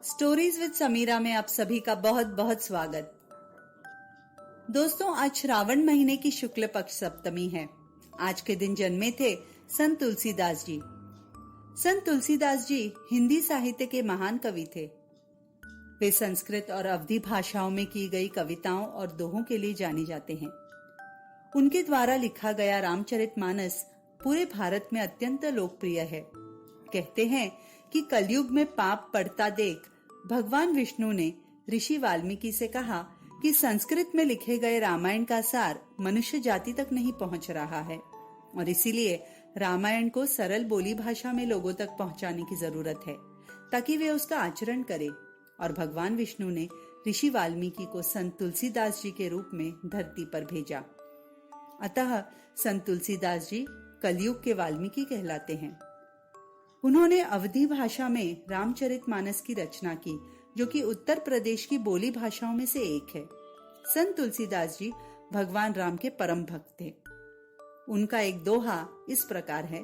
Stories with Samira में आप सभी का बहुत बहुत स्वागत। दोस्तों, आज श्रावण महीने की शुक्ल पक्ष सप्तमी है। आज के दिन जन्मे थे संत तुलसीदास जी। संत तुलसीदास जी हिंदी साहित्य के महान कवि थे। वे संस्कृत और अवधी भाषाओं में की गई कविताओं और दोहों के लिए जाने जाते हैं। उनके द्वारा लिखा गया रामचरितमानस पूरे भारत में अत्यंत लोकप्रिय है। कहते हैं कि कलयुग में पाप पड़ता देख भगवान विष्णु ने ऋषि वाल्मीकि से कहा कि संस्कृत में लिखे गए रामायण का सार मनुष्य जाति तक नहीं पहुंच रहा है और इसीलिए रामायण को सरल बोली भाषा में लोगों तक पहुंचाने की जरूरत है ताकि वे उसका आचरण करें। और भगवान विष्णु ने ऋषि वाल्मीकि को संत तुलसीदास जी के रूप में धरती पर भेजा। अतः संत तुलसीदास जी कलयुग के वाल्मीकि कहलाते हैं। उन्होंने अवधी भाषा में रामचरितमानस की रचना की, जो कि उत्तर प्रदेश की बोली भाषाओं में से एक है। संत तुलसीदास जी भगवान राम के परम भक्त थे। उनका एक दोहा इस प्रकार है।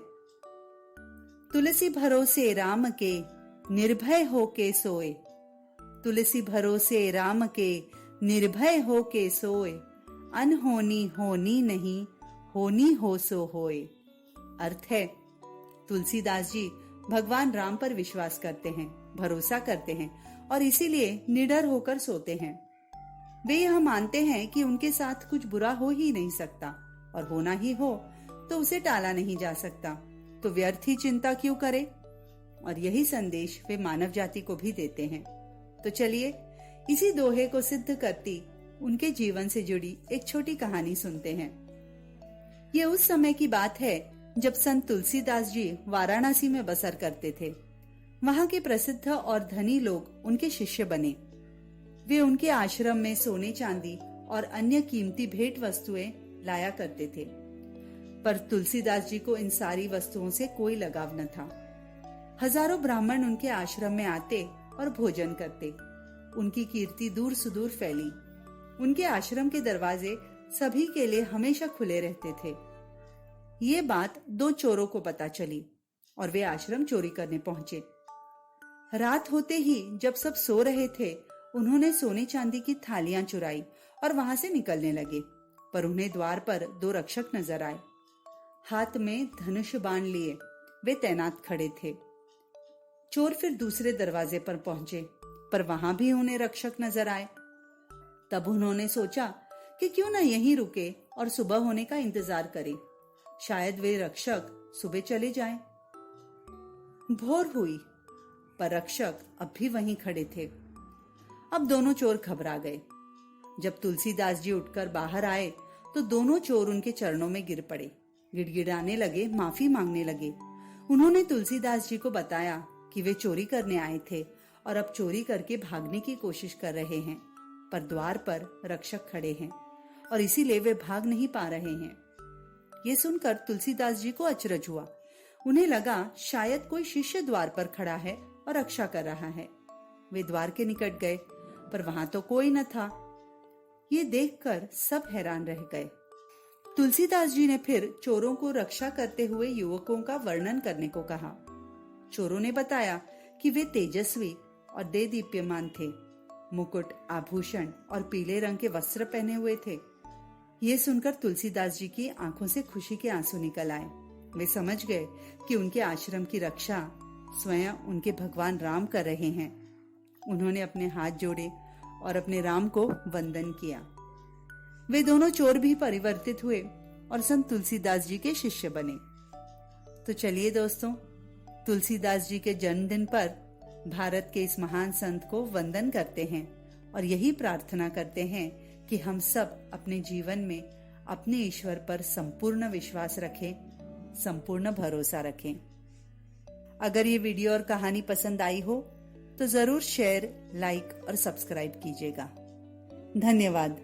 तुलसी भरोसे राम के निर्भय हो के सोए, तुलसी भरोसे राम के निर्भय हो के सोए, अनहोनी होनी नहीं, होनी हो सो होए। अर्थ है, तुलसीदास जी भगवान राम पर विश्वास करते हैं, भरोसा करते हैं और इसीलिए निडर होकर सोते हैं। वे यह मानते हैं कि उनके साथ कुछ बुरा हो ही नहीं सकता और होना ही हो तो उसे टाला नहीं जा सकता, तो व्यर्थ ही चिंता क्यों करे। और यही संदेश वे मानव जाति को भी देते हैं। तो चलिए इसी दोहे को सिद्ध करती उनके जीवन से जुड़ी एक छोटी कहानी सुनते हैं। ये उस समय की बात है जब संत तुलसीदास जी वाराणसी में बसर करते थे। वहां के प्रसिद्ध और धनी लोग उनके शिष्य बने। वे उनके आश्रम में सोने चांदी और अन्य कीमती भेंट वस्तुएं लाया करते थे, पर तुलसीदास जी को इन सारी वस्तुओं से कोई लगाव न था। हजारों ब्राह्मण उनके आश्रम में आते और भोजन करते। उनकी कीर्ति दूर सुदूर फैली। उनके आश्रम के दरवाजे सभी के लिए हमेशा खुले रहते थे। ये बात दो चोरों को पता चली और वे आश्रम चोरी करने पहुंचे। रात होते ही जब सब सो रहे थे, उन्होंने सोने चांदी की थालियां चुराई और वहां से निकलने लगे, पर उन्हें द्वार पर दो रक्षक नजर आए। हाथ में धनुष बाण लिए वे तैनात खड़े थे। चोर फिर दूसरे दरवाजे पर पहुंचे, पर वहां भी उन्हें रक्षक नजर आए। तब उन्होंने सोचा कि क्यों न यहीं रुके और सुबह होने का इंतजार करें। शायद वे रक्षक सुबह चले जाएं। भोर हुई, पर रक्षक अब भी वहीं खड़े थे। अब दोनों चोर घबरा गए। जब तुलसीदास जी उठकर बाहर आए तो दोनों चोर उनके चरणों में गिर पड़े, गिड़गिड़ाने लगे, माफी मांगने लगे। उन्होंने तुलसीदास जी को बताया कि वे चोरी करने आए थे और अब चोरी करके भागने की कोशिश कर रहे हैं, पर द्वार पर रक्षक खड़े हैं और इसीलिए वे भाग नहीं पा रहे हैं। ये सुनकर तुलसीदास जी को अचरज हुआ। उन्हें लगा शायद कोई शिष्य द्वार पर खड़ा है और रक्षा कर रहा है। वे द्वार के निकट गए, पर वहां तो कोई न था। ये देखकर सब हैरान रह गए। तुलसीदास जी ने फिर चोरों को रक्षा करते हुए युवकों का वर्णन करने को कहा। चोरों ने बताया कि वे तेजस्वी और देदीप्यमान थे, मुकुट, आभूषण और पीले रंग के वस्त्र पहने हुए थे। ये सुनकर तुलसीदास जी की आंखों से खुशी के आंसू निकल आए। वे समझ गए कि उनके आश्रम की रक्षा स्वयं उनके भगवान राम कर रहे हैं। उन्होंने अपने हाथ जोड़े और अपने राम को वंदन किया। वे दोनों चोर भी परिवर्तित हुए और संत तुलसीदास जी के शिष्य बने। तो चलिए दोस्तों, तुलसीदास जी के जन्मदिन पर भारत के इस महान संत को वंदन करते हैं और यही प्रार्थना करते हैं कि हम सब अपने जीवन में अपने ईश्वर पर संपूर्ण विश्वास रखें, संपूर्ण भरोसा रखें। अगर ये वीडियो और कहानी पसंद आई हो तो जरूर शेयर, लाइक और सब्सक्राइब कीजिएगा। धन्यवाद।